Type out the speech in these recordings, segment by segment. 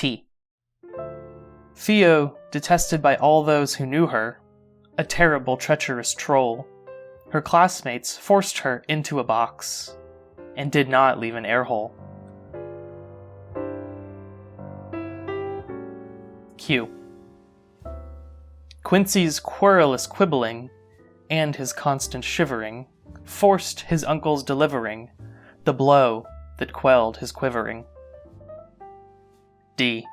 T. Theo, detested by all those who knew her, a terrible treacherous troll, her classmates forced her into a box, and did not leave an air hole. Q. Quincy's querulous quibbling, and his constant shivering, forced his uncle's delivering the blow that quelled his quivering. D.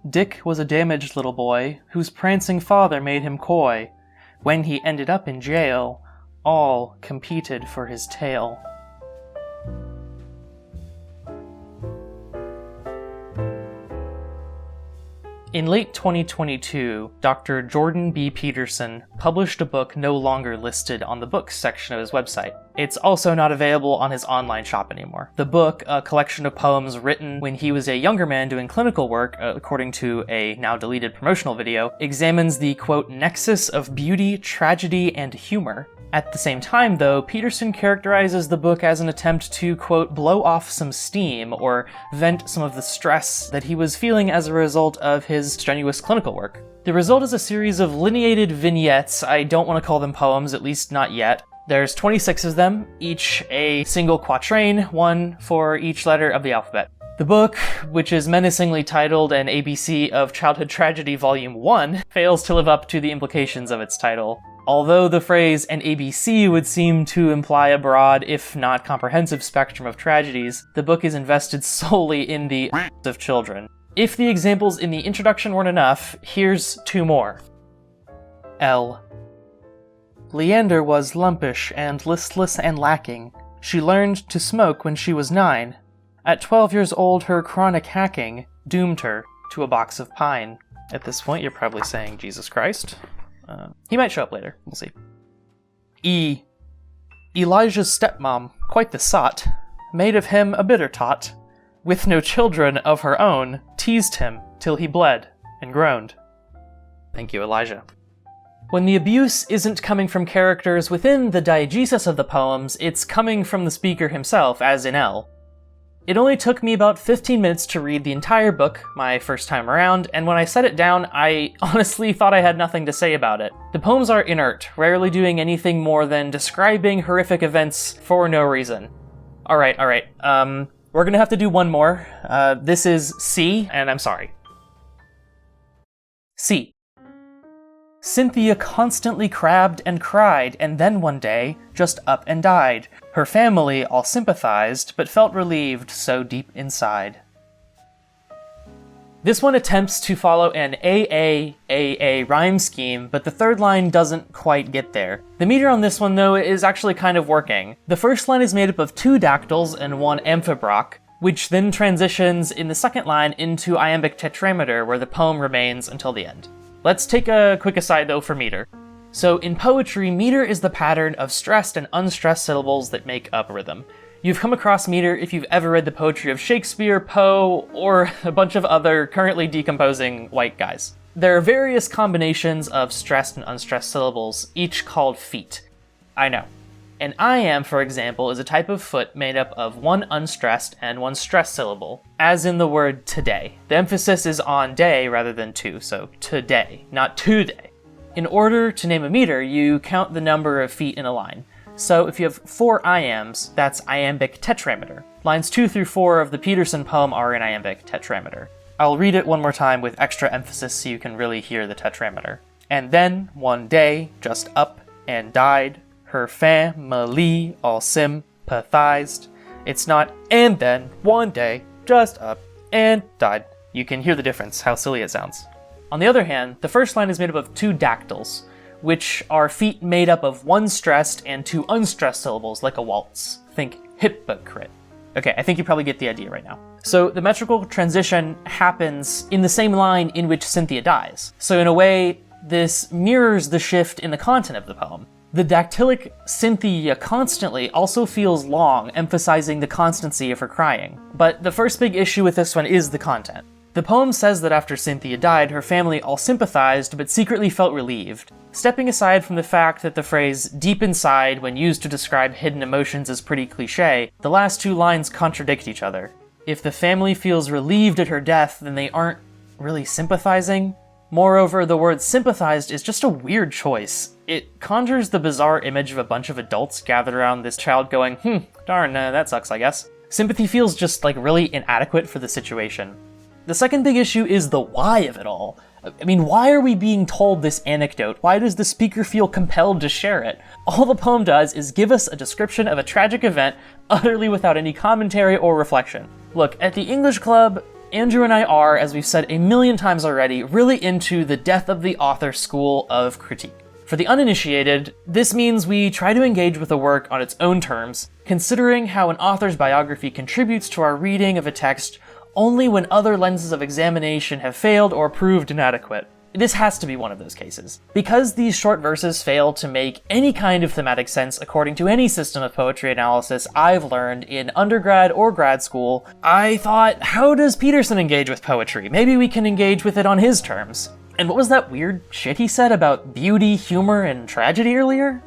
Dick was a damaged little boy, whose prancing father made him coy. When he ended up in jail, all competed for his tail. In late 2022, Dr. Jordan B. Peterson published a book no longer listed on the books section of his website. It's also not available on his online shop anymore. The book, a collection of poems written when he was a younger man doing clinical work, according to a now deleted promotional video, examines the, quote, nexus of beauty, tragedy, and humor. At the same time, though, Peterson characterizes the book as an attempt to, quote, blow off some steam or vent some of the stress that he was feeling as a result of his strenuous clinical work. The result is a series of lineated vignettes. I don't want to call them poems, at least not yet. There's 26 of them, each a single quatrain, one for each letter of the alphabet. The book, which is menacingly titled An ABC of Childhood Tragedy Volume 1, fails to live up to the implications of its title. Although the phrase an ABC would seem to imply a broad, if not comprehensive spectrum of tragedies, the book is invested solely in the of children. If the examples in the introduction weren't enough, here's two more. L. Leander was lumpish and listless and lacking. She learned to smoke when she was 9. At 12 years old, her chronic hacking doomed her to a box of pine. At this point, you're probably saying, Jesus Christ. He might show up later. We'll see. E. Elijah's stepmom, quite the sot, made of him a bitter tot. With no children of her own, teased him till he bled and groaned. Thank you, Elijah. When the abuse isn't coming from characters within the diegesis of the poems, it's coming from the speaker himself, as in L. It only took me about 15 minutes to read the entire book, my first time around, and when I set it down, I honestly thought I had nothing to say about it. The poems are inert, rarely doing anything more than describing horrific events for no reason. Alright, we're gonna have to do one more. This is C, and I'm sorry. C. Cynthia constantly crabbed and cried, and then one day, just up and died. Her family all sympathized, but felt relieved so deep inside. This one attempts to follow an A rhyme scheme, but the third line doesn't quite get there. The meter on this one, though, is actually kind of working. The first line is made up of 2 dactyls and 1 amphibroch, which then transitions in the second line into iambic tetrameter, where the poem remains until the end. Let's take a quick aside, though, for meter. So in poetry, meter is the pattern of stressed and unstressed syllables that make up rhythm. You've come across meter if you've ever read the poetry of Shakespeare, Poe, or a bunch of other currently decomposing white guys. There are various combinations of stressed and unstressed syllables, each called feet. I know. An iamb, for example, is a type of foot made up of 1 unstressed and 1 stressed syllable, as in the word today. The emphasis is on day rather than to, so today, not today. In order to name a meter, you count the number of feet in a line. So if you have 4 iambs, that's iambic tetrameter. Lines 2 through 4 of the Peterson poem are in iambic tetrameter. I'll read it one more time with extra emphasis so you can really hear the tetrameter. And then, one day, just up and died. Her family all sympathized. It's not and then, one day, just up and died. You can hear the difference, how silly it sounds. On the other hand, the first line is made up of 2 dactyls, which are feet made up of 1 stressed and 2 unstressed syllables, like a waltz. Think hypocrite. Okay, I think you probably get the idea right now. So the metrical transition happens in the same line in which Cynthia dies. So in a way, this mirrors the shift in the content of the poem. The dactylic Cynthia constantly also feels long, emphasizing the constancy of her crying. But the first big issue with this one is the content. The poem says that after Cynthia died, her family all sympathized, but secretly felt relieved. Stepping aside from the fact that the phrase deep inside, when used to describe hidden emotions, is pretty cliche, the last 2 lines contradict each other. If the family feels relieved at her death, then they aren't really sympathizing. Moreover, the word sympathized is just a weird choice. It conjures the bizarre image of a bunch of adults gathered around this child going, darn, that sucks, I guess. Sympathy feels just like really inadequate for the situation. The second big issue is the why of it all. I mean, why are we being told this anecdote? Why does the speaker feel compelled to share it? All the poem does is give us a description of a tragic event, utterly without any commentary or reflection. Look, at the English Club, Andrew and I are, as we've said a million times already, really into the death of the author school of critique. For the uninitiated, this means we try to engage with a work on its own terms, considering how an author's biography contributes to our reading of a text only when other lenses of examination have failed or proved inadequate. This has to be one of those cases. Because these short verses fail to make any kind of thematic sense according to any system of poetry analysis I've learned in undergrad or grad school, I thought, how does Peterson engage with poetry? Maybe we can engage with it on his terms. And what was that weird shit he said about beauty, humor, and tragedy earlier?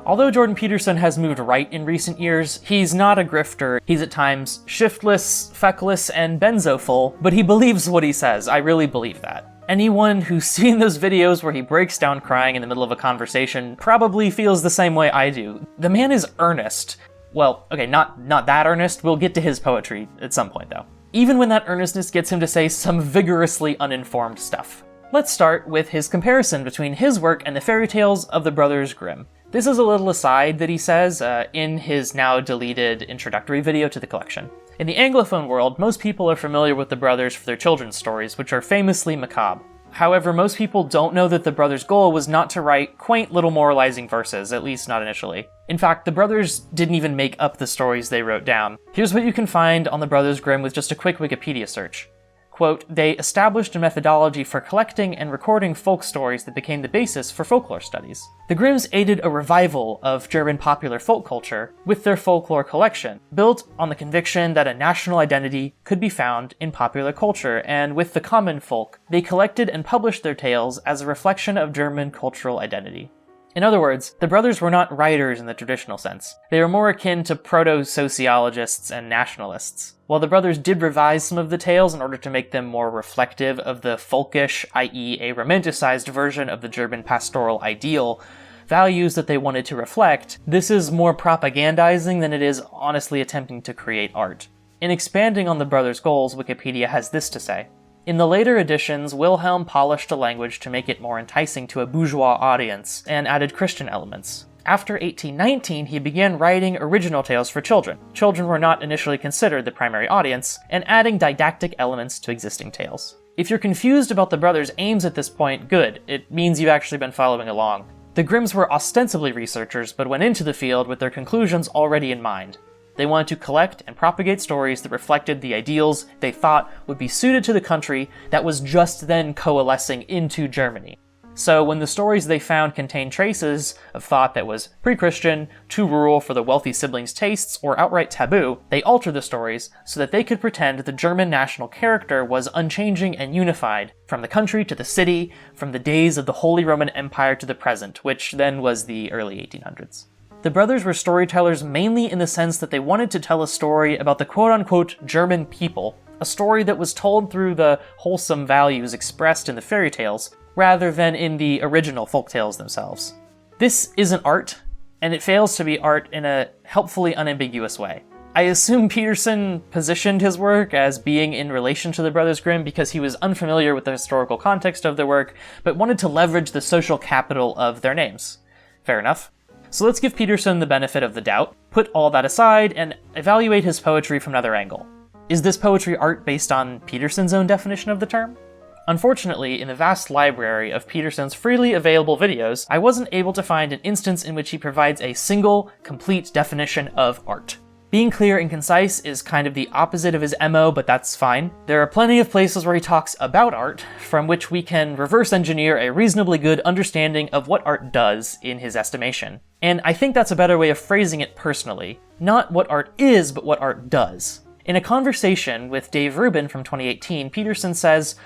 Although Jordan Peterson has moved right in recent years, he's not a grifter. He's at times shiftless, feckless, and benzoful, but he believes what he says. I really believe that. Anyone who's seen those videos where he breaks down crying in the middle of a conversation probably feels the same way I do. The man is earnest. Well, okay, not that earnest. We'll get to his poetry at some point, though. Even when that earnestness gets him to say some vigorously uninformed stuff. Let's start with his comparison between his work and the fairy tales of the brothers Grimm. This is a little aside that he says in his now deleted introductory video to the collection. In the Anglophone world, most people are familiar with the brothers for their children's stories, which are famously macabre. However, most people don't know that the brothers' goal was not to write quaint little moralizing verses, at least not initially. In fact, the brothers didn't even make up the stories they wrote down. Here's what you can find on the brothers Grimm with just a quick Wikipedia search. Quote, they established a methodology for collecting and recording folk stories that became the basis for folklore studies. The Grimms aided a revival of German popular folk culture with their folklore collection, built on the conviction that a national identity could be found in popular culture, and with the common folk, they collected and published their tales as a reflection of German cultural identity. In other words, the brothers were not writers in the traditional sense. They were more akin to proto-sociologists and nationalists. While the brothers did revise some of the tales in order to make them more reflective of the folkish, i.e. a romanticized version of the German pastoral ideal, values that they wanted to reflect, this is more propagandizing than it is honestly attempting to create art. In expanding on the brothers' goals, Wikipedia has this to say. In the later editions, Wilhelm polished the language to make it more enticing to a bourgeois audience, and added Christian elements. After 1819, he began writing original tales for children. Children were not initially considered the primary audience, and adding didactic elements to existing tales. If you're confused about the brothers' aims at this point, good. It means you've actually been following along. The Grimms were ostensibly researchers, but went into the field with their conclusions already in mind. They wanted to collect and propagate stories that reflected the ideals they thought would be suited to the country that was just then coalescing into Germany. So when the stories they found contained traces of thought that was pre-Christian, too rural for the wealthy siblings' tastes, or outright taboo, they altered the stories so that they could pretend the German national character was unchanging and unified, from the country to the city, from the days of the Holy Roman Empire to the present, which then was the early 1800s. The brothers were storytellers mainly in the sense that they wanted to tell a story about the quote-unquote German people, a story that was told through the wholesome values expressed in the fairy tales, rather than in the original folktales themselves. This isn't art, and it fails to be art in a helpfully unambiguous way. I assume Peterson positioned his work as being in relation to the Brothers Grimm because he was unfamiliar with the historical context of their work, but wanted to leverage the social capital of their names. Fair enough. So let's give Peterson the benefit of the doubt, put all that aside, and evaluate his poetry from another angle. Is this poetry art based on Peterson's own definition of the term? Unfortunately, in the vast library of Peterson's freely available videos, I wasn't able to find an instance in which he provides a single, complete definition of art. Being clear and concise is kind of the opposite of his MO, but that's fine. There are plenty of places where he talks about art, from which we can reverse engineer a reasonably good understanding of what art does in his estimation. And I think that's a better way of phrasing it personally. Not what art is, but what art does. In a conversation with Dave Rubin from 2018, Peterson says,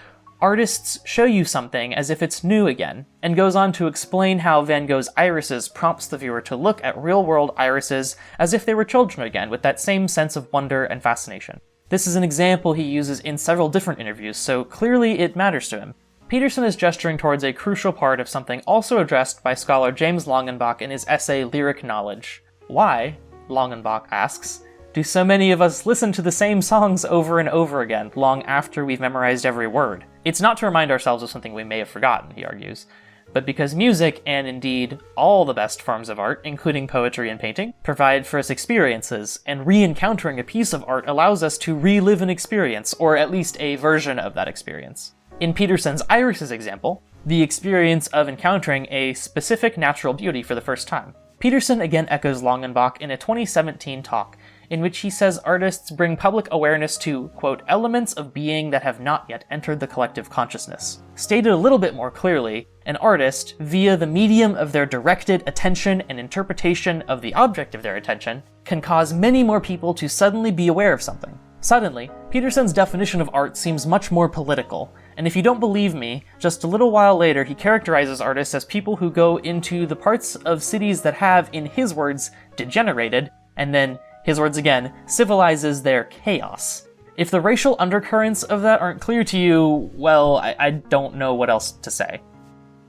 Artists show you something as if it's new again, and goes on to explain how Van Gogh's irises prompts the viewer to look at real-world irises as if they were children again, with that same sense of wonder and fascination. This is an example he uses in several different interviews, so clearly it matters to him. Peterson is gesturing towards a crucial part of something also addressed by scholar James Longenbach in his essay Lyric Knowledge. Why, Longenbach asks, do so many of us listen to the same songs over and over again, long after we've memorized every word? It's not to remind ourselves of something we may have forgotten, he argues, but because music, and indeed all the best forms of art, including poetry and painting, provide for us experiences, and re-encountering a piece of art allows us to relive an experience, or at least a version of that experience. In Peterson's irises example, the experience of encountering a specific natural beauty for the first time. Peterson again echoes Longenbach in a 2017 talk, in which he says artists bring public awareness to, quote, elements of being that have not yet entered the collective consciousness. Stated a little bit more clearly, an artist, via the medium of their directed attention and interpretation of the object of their attention, can cause many more people to suddenly be aware of something. Suddenly, Peterson's definition of art seems much more political, and if you don't believe me, just a little while later he characterizes artists as people who go into the parts of cities that have, in his words, degenerated, and then, his words again, civilizes their chaos. If the racial undercurrents of that aren't clear to you, well, I don't know what else to say.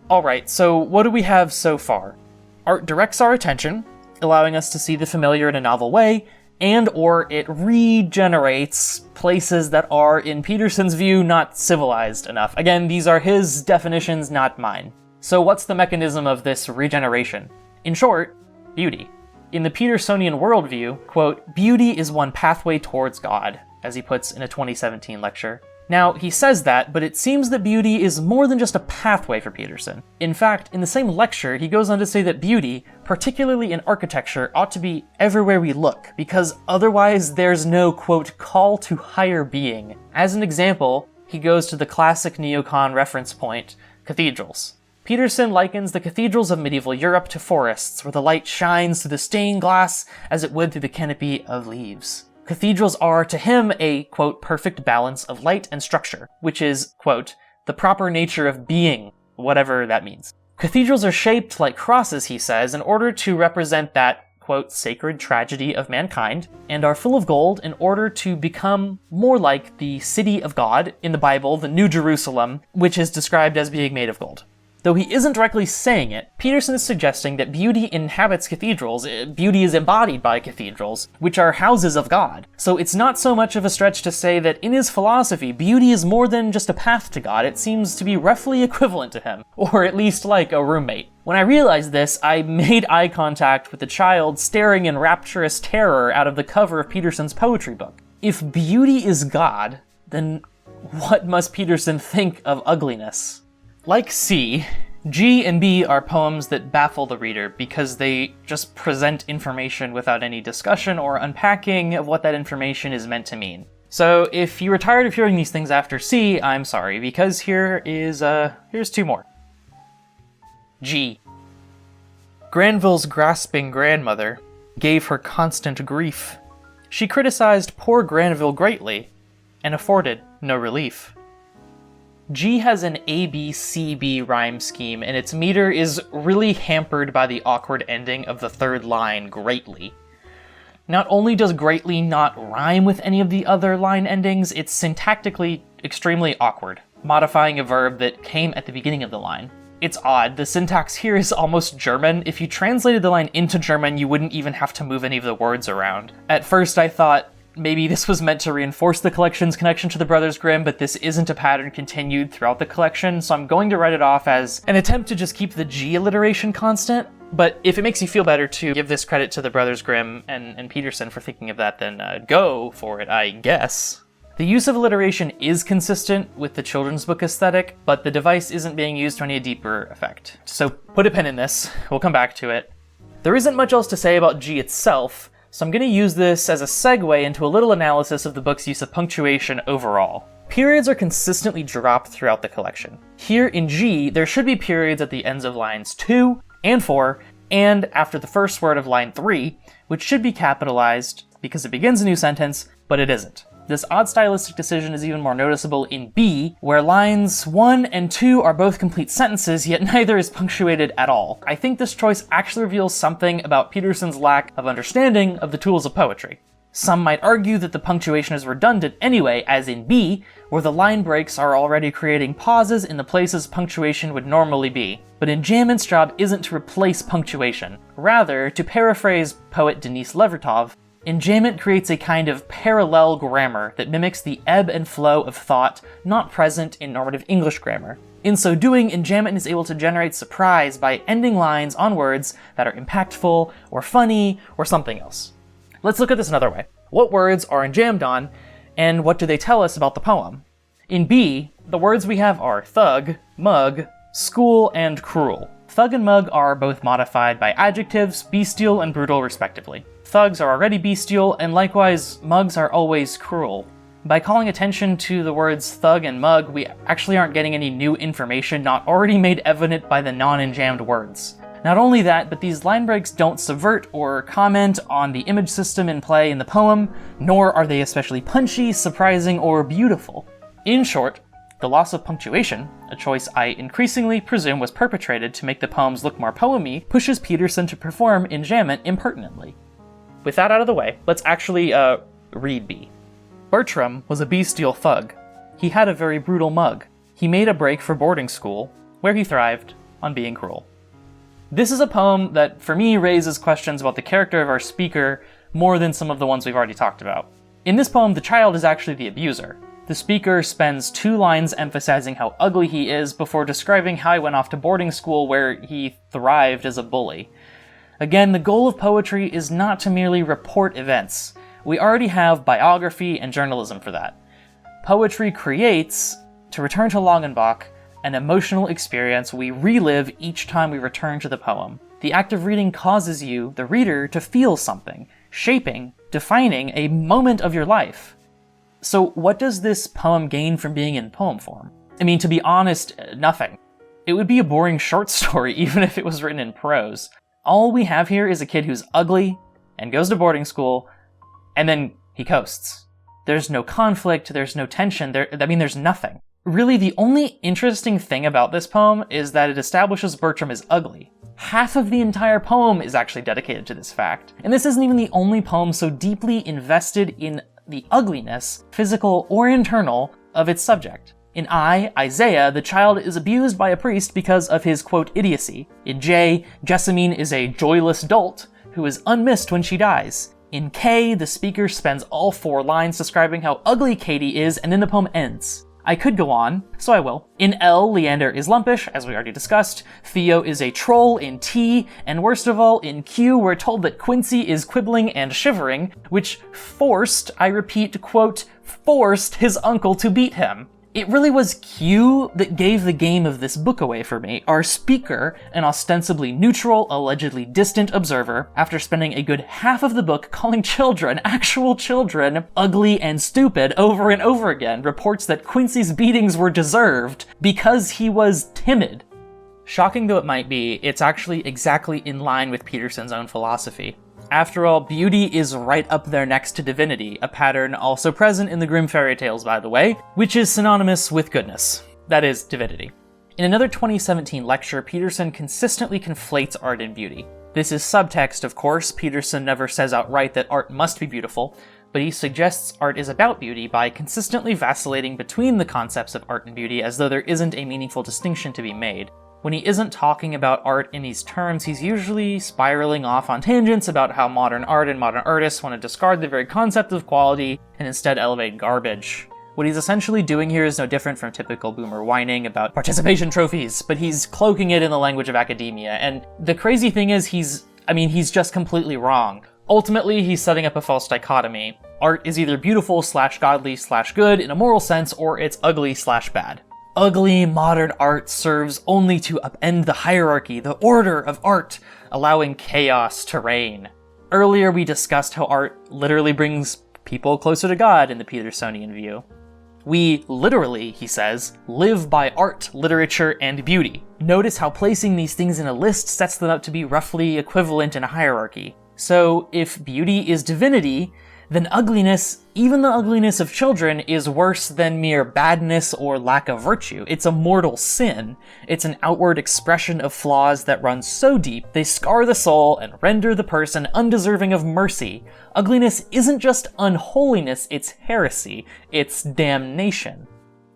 Alright, so what do we have so far? Art directs our attention, allowing us to see the familiar in a novel way, and/or it regenerates places that are, in Peterson's view, not civilized enough. Again, these are his definitions, not mine. So what's the mechanism of this regeneration? In short, beauty. In the Petersonian worldview, quote, beauty is one pathway towards God, as he puts in a 2017 lecture. Now, he says that, but it seems that beauty is more than just a pathway for Peterson. In fact, in the same lecture, he goes on to say that beauty, particularly in architecture, ought to be everywhere we look, because otherwise there's no, quote, call to higher being. As an example, he goes to the classic neocon reference point, cathedrals. Peterson likens the cathedrals of medieval Europe to forests, where the light shines through the stained glass as it would through the canopy of leaves. Cathedrals are, to him, a, quote, perfect balance of light and structure, which is, quote, the proper nature of being, whatever that means. Cathedrals are shaped like crosses, he says, in order to represent that, quote, sacred tragedy of mankind, and are full of gold in order to become more like the city of God in the Bible, the New Jerusalem, which is described as being made of gold. Though he isn't directly saying it, Peterson is suggesting that beauty inhabits cathedrals, beauty is embodied by cathedrals, which are houses of God. So it's not so much of a stretch to say that in his philosophy, beauty is more than just a path to God, it seems to be roughly equivalent to him, or at least like a roommate. When I realized this, I made eye contact with the child staring in rapturous terror out of the cover of Peterson's poetry book. If beauty is God, then what must Peterson think of ugliness? Like C, G and B are poems that baffle the reader because they just present information without any discussion or unpacking of what that information is meant to mean. So if you were tired of hearing these things after C, I'm sorry, because here's two more. G. Granville's grasping grandmother gave her constant grief. She criticized poor Granville greatly and afforded no relief. G has an ABCB rhyme scheme, and its meter is really hampered by the awkward ending of the third line, greatly. Not only does greatly not rhyme with any of the other line endings, it's syntactically extremely awkward, modifying a verb that came at the beginning of the line. It's odd, the syntax here is almost German. If you translated the line into German, you wouldn't even have to move any of the words around. At first I thought, maybe this was meant to reinforce the collection's connection to the Brothers Grimm, but this isn't a pattern continued throughout the collection, so I'm going to write it off as an attempt to just keep the G alliteration constant. But if it makes you feel better to give this credit to the Brothers Grimm and Peterson for thinking of that, then go for it, I guess. The use of alliteration is consistent with the children's book aesthetic, but the device isn't being used to any deeper effect. So put a pin in this, we'll come back to it. There isn't much else to say about G itself, so I'm going to use this as a segue into a little analysis of the book's use of punctuation overall. Periods are consistently dropped throughout the collection. Here in G, there should be periods at the ends of lines 2 and 4, and after the first word of line 3, which should be capitalized because it begins a new sentence, but it isn't. This odd stylistic decision is even more noticeable in B, where lines 1 and 2 are both complete sentences, yet neither is punctuated at all. I think this choice actually reveals something about Peterson's lack of understanding of the tools of poetry. Some might argue that the punctuation is redundant anyway, as in B, where the line breaks are already creating pauses in the places punctuation would normally be. But Enjambment's job isn't to replace punctuation. Rather, to paraphrase poet Denis Levertov, Enjambment creates a kind of parallel grammar that mimics the ebb and flow of thought not present in normative English grammar. In so doing, Enjambment is able to generate surprise by ending lines on words that are impactful, or funny, or something else. Let's look at this another way. What words are enjambed on, and what do they tell us about the poem? In B, the words we have are thug, mug, school, and cruel. Thug and mug are both modified by adjectives, bestial and brutal respectively. Thugs are already bestial, and likewise, mugs are always cruel. By calling attention to the words thug and mug, we actually aren't getting any new information not already made evident by the non-enjambed words. Not only that, but these line breaks don't subvert or comment on the image system in play in the poem, nor are they especially punchy, surprising, or beautiful. In short, the loss of punctuation, a choice I increasingly presume was perpetrated to make the poems look more poemy, pushes Peterson to perform enjambment impertinently. With that out of the way, let's actually, read B. Bertram was a bestial thug. He had a very brutal mug. He made a break for boarding school, where he thrived on being cruel. This is a poem that, for me, raises questions about the character of our speaker more than some of the ones we've already talked about. In this poem, the child is actually the abuser. The speaker spends 2 lines emphasizing how ugly he is before describing how he went off to boarding school where he thrived as a bully. Again, the goal of poetry is not to merely report events. We already have biography and journalism for that. Poetry creates, to return to Langenbach, an emotional experience we relive each time we return to the poem. The act of reading causes you, the reader, to feel something, shaping, defining a moment of your life. So what does this poem gain from being in poem form? I mean, to be honest, nothing. It would be a boring short story even if it was written in prose. All we have here is a kid who's ugly, and goes to boarding school, and then he coasts. There's no conflict, there's no tension, there's nothing. Really, the only interesting thing about this poem is that it establishes Bertram as ugly. Half of the entire poem is actually dedicated to this fact. And this isn't even the only poem so deeply invested in the ugliness, physical or internal, of its subject. In Isaiah, the child is abused by a priest because of his, quote, idiocy. In J, Jessamine is a joyless dolt who is unmissed when she dies. In K, the speaker spends all 4 lines describing how ugly Katie is, and then the poem ends. I could go on, so I will. In L, Leander is lumpish, as we already discussed. Theo is a troll in T, and worst of all, in Q, we're told that Quincy is quibbling and shivering, which forced, I repeat, quote, forced his uncle to beat him. It really was Q that gave the game of this book away for me. Our speaker, an ostensibly neutral, allegedly distant observer, after spending a good half of the book calling children, actual children, ugly and stupid over and over again, reports that Quincy's beatings were deserved because he was timid. Shocking though it might be, it's actually exactly in line with Peterson's own philosophy. After all, beauty is right up there next to divinity, a pattern also present in the Grimm fairy tales, by the way, which is synonymous with goodness. That is, divinity. In another 2017 lecture, Peterson consistently conflates art and beauty. This is subtext, of course. Peterson never says outright that art must be beautiful, but he suggests art is about beauty by consistently vacillating between the concepts of art and beauty as though there isn't a meaningful distinction to be made. When he isn't talking about art in these terms, he's usually spiraling off on tangents about how modern art and modern artists want to discard the very concept of quality and instead elevate garbage. What he's essentially doing here is no different from typical boomer whining about participation trophies, but he's cloaking it in the language of academia, and the crazy thing is he's just completely wrong. Ultimately, he's setting up a false dichotomy. Art is either beautiful/godly/good in a moral sense, or it's ugly/bad. Ugly modern art serves only to upend the hierarchy, the order of art, allowing chaos to reign. Earlier we discussed how art literally brings people closer to God in the Petersonian view. We literally, he says, live by art, literature, and beauty. Notice how placing these things in a list sets them up to be roughly equivalent in a hierarchy. So if beauty is divinity, then ugliness, even the ugliness of children, is worse than mere badness or lack of virtue. It's a mortal sin. It's an outward expression of flaws that run so deep they scar the soul and render the person undeserving of mercy. Ugliness isn't just unholiness, it's heresy. It's damnation.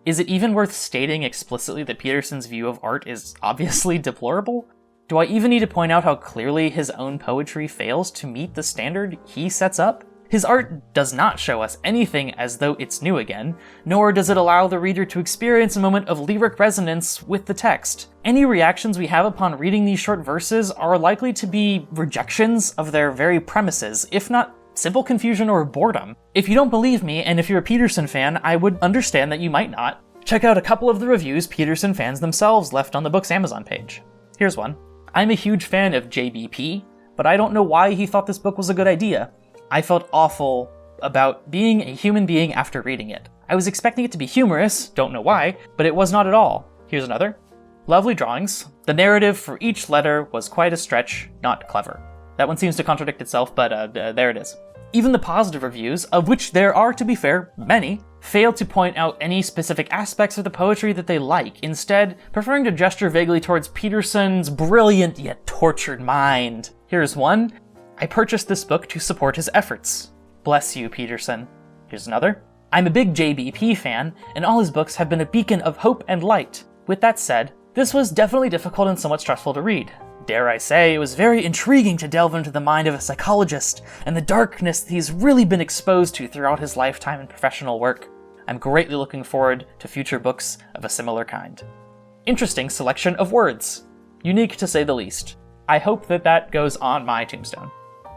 Is it even worth stating explicitly that Peterson's view of art is obviously deplorable? Do I even need to point out how clearly his own poetry fails to meet the standard he sets up? His art does not show us anything as though it's new again, nor does it allow the reader to experience a moment of lyric resonance with the text. Any reactions we have upon reading these short verses are likely to be rejections of their very premises, if not simple confusion or boredom. If you don't believe me, and if you're a Peterson fan, I would understand that you might not. Check out a couple of the reviews Peterson fans themselves left on the book's Amazon page. Here's one. I'm a huge fan of JBP, but I don't know why he thought this book was a good idea. I felt awful about being a human being after reading it. I was expecting it to be humorous, don't know why, but it was not at all. Here's another. Lovely drawings. The narrative for each letter was quite a stretch, not clever. That one seems to contradict itself, but there it is. Even the positive reviews, of which there are, to be fair, many, fail to point out any specific aspects of the poetry that they like, instead preferring to gesture vaguely towards Peterson's brilliant yet tortured mind. Here's one. I purchased this book to support his efforts. Bless you, Peterson. Here's another. I'm a big JBP fan, and all his books have been a beacon of hope and light. With that said, this was definitely difficult and somewhat stressful to read. Dare I say, it was very intriguing to delve into the mind of a psychologist and the darkness that he's really been exposed to throughout his lifetime and professional work. I'm greatly looking forward to future books of a similar kind. Interesting selection of words. Unique to say the least. I hope that goes on my tombstone.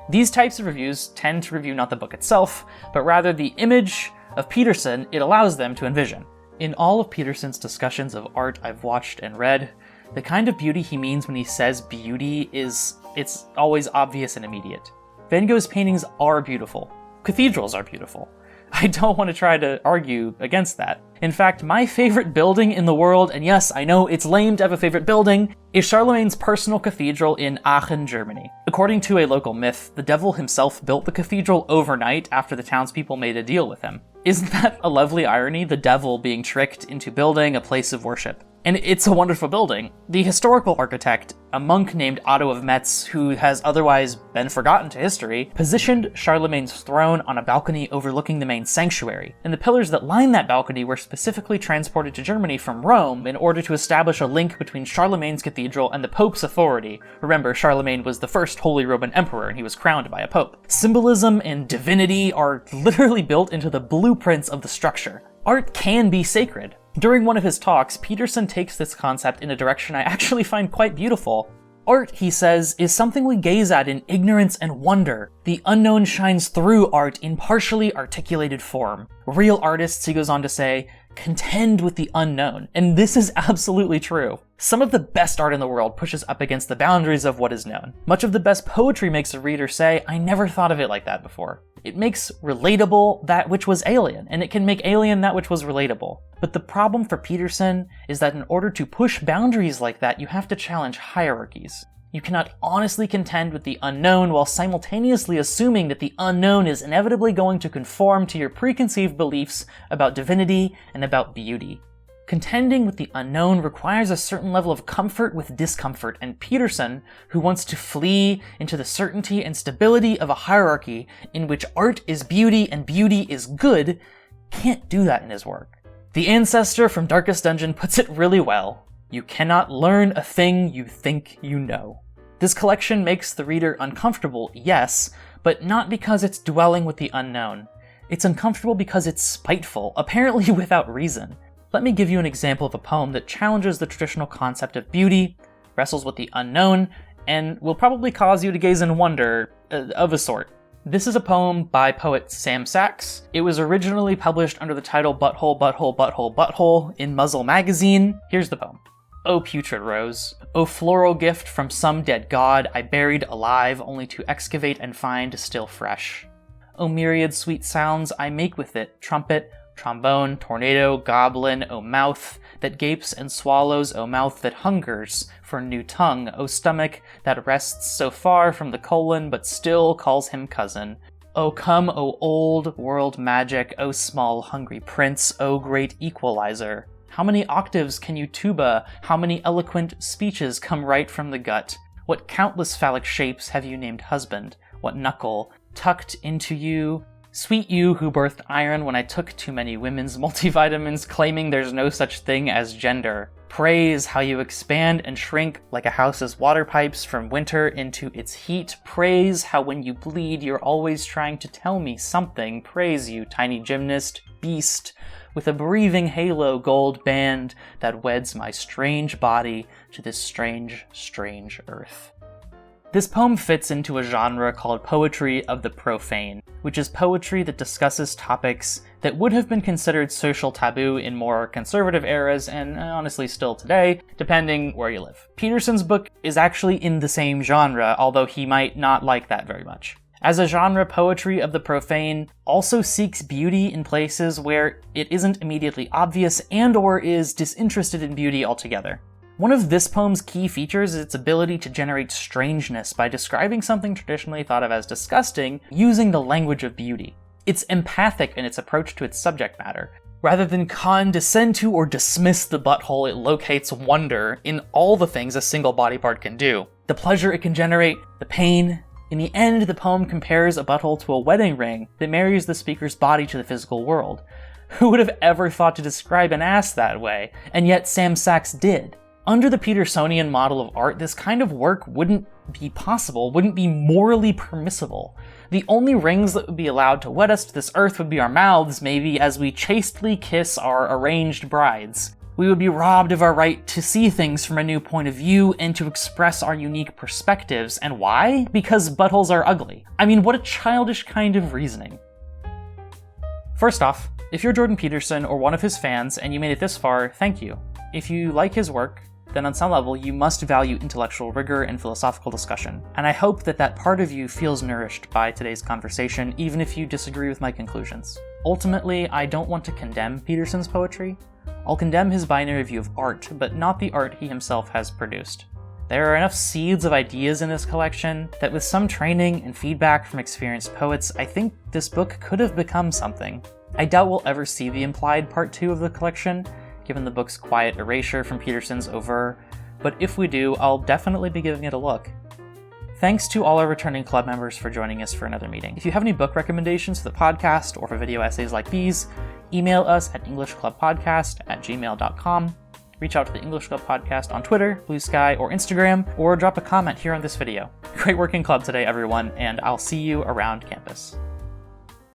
These types of reviews tend to review not the book itself, but rather the image of Peterson it allows them to envision. In all of Peterson's discussions of art I've watched and read, the kind of beauty he means when he says beauty it's always obvious and immediate. Van Gogh's paintings are beautiful. Cathedrals are beautiful. I don't want to try to argue against that. In fact, my favorite building in the world, and yes, I know it's lame to have a favorite building, is Charlemagne's personal cathedral in Aachen, Germany. According to a local myth, the devil himself built the cathedral overnight after the townspeople made a deal with him. Isn't that a lovely irony, the devil being tricked into building a place of worship? And it's a wonderful building. The historical architect, a monk named Otto of Metz, who has otherwise been forgotten to history, positioned Charlemagne's throne on a balcony overlooking the main sanctuary, and the pillars that line that balcony were specifically transported to Germany from Rome in order to establish a link between Charlemagne's cathedral and the Pope's authority. Remember, Charlemagne was the first Holy Roman Emperor, and he was crowned by a Pope. Symbolism and divinity are literally built into the blueprints of the structure. Art can be sacred. During one of his talks, Peterson takes this concept in a direction I actually find quite beautiful. Art, he says, is something we gaze at in ignorance and wonder. The unknown shines through art in partially articulated form. Real artists, he goes on to say, contend with the unknown, and this is absolutely true. Some of the best art in the world pushes up against the boundaries of what is known. Much of the best poetry makes a reader say, I never thought of it like that before. It makes relatable that which was alien, and it can make alien that which was relatable. But the problem for Peterson is that in order to push boundaries like that, you have to challenge hierarchies. You cannot honestly contend with the unknown while simultaneously assuming that the unknown is inevitably going to conform to your preconceived beliefs about divinity and about beauty. Contending with the unknown requires a certain level of comfort with discomfort, and Peterson, who wants to flee into the certainty and stability of a hierarchy in which art is beauty and beauty is good, can't do that in his work. The ancestor from Darkest Dungeon puts it really well. You cannot learn a thing you think you know. This collection makes the reader uncomfortable, yes, but not because it's dwelling with the unknown. It's uncomfortable because it's spiteful, apparently without reason. Let me give you an example of a poem that challenges the traditional concept of beauty, wrestles with the unknown, and will probably cause you to gaze in wonder, of a sort. This is a poem by poet Sam Sachs. It was originally published under the title Butthole, Butthole, Butthole, Butthole in Muzzle magazine. Here's the poem. O putrid rose, O floral gift from some dead god I buried alive only to excavate and find still fresh. O myriad sweet sounds I make with it, trumpet, trombone, tornado, goblin, O mouth that gapes and swallows, O mouth that hungers for new tongue, O stomach that rests so far from the colon but still calls him cousin. O come, O old world magic, O small hungry prince, O great equalizer. How many octaves can you tuba? How many eloquent speeches come right from the gut? What countless phallic shapes have you named husband? What knuckle tucked into you? Sweet you who birthed iron when I took too many women's multivitamins, claiming there's no such thing as gender. Praise how you expand and shrink like a house's water pipes from winter into its heat. Praise how when you bleed you're always trying to tell me something. Praise you, tiny gymnast, beast, with a breathing halo gold band that weds my strange body to this strange, strange earth. This poem fits into a genre called poetry of the profane, which is poetry that discusses topics that would have been considered social taboo in more conservative eras, and honestly still today, depending where you live. Peterson's book is actually in the same genre, although he might not like that very much. As a genre, poetry of the profane also seeks beauty in places where it isn't immediately obvious and/or is disinterested in beauty altogether. One of this poem's key features is its ability to generate strangeness by describing something traditionally thought of as disgusting using the language of beauty. It's empathic in its approach to its subject matter. Rather than condescend to or dismiss the butthole, it locates wonder in all the things a single body part can do. The pleasure it can generate, the pain. In the end, the poem compares a butthole to a wedding ring that marries the speaker's body to the physical world. Who would have ever thought to describe an ass that way? And yet Sam Sachs did. Under the Petersonian model of art, this kind of work wouldn't be possible, wouldn't be morally permissible. The only rings that would be allowed to wed us to this earth would be our mouths, maybe, as we chastely kiss our arranged brides. We would be robbed of our right to see things from a new point of view and to express our unique perspectives. And why? Because buttholes are ugly. I mean, what a childish kind of reasoning. First off, if you're Jordan Peterson or one of his fans and you made it this far, thank you. If you like his work, then on some level you must value intellectual rigor and philosophical discussion. And I hope that that part of you feels nourished by today's conversation, even if you disagree with my conclusions. Ultimately, I don't want to condemn Peterson's poetry. I'll condemn his binary view of art, but not the art he himself has produced. There are enough seeds of ideas in this collection that with some training and feedback from experienced poets, I think this book could have become something. I doubt we'll ever see the implied part 2 of the collection, given the book's quiet erasure from Peterson's oeuvre, but if we do, I'll definitely be giving it a look. Thanks to all our returning club members for joining us for another meeting. If you have any book recommendations for the podcast or for video essays like these, email us at englishclubpodcast@gmail.com, reach out to the English Club Podcast on Twitter, Blue Sky, or Instagram, or drop a comment here on this video. Great working club today, everyone, and I'll see you around campus.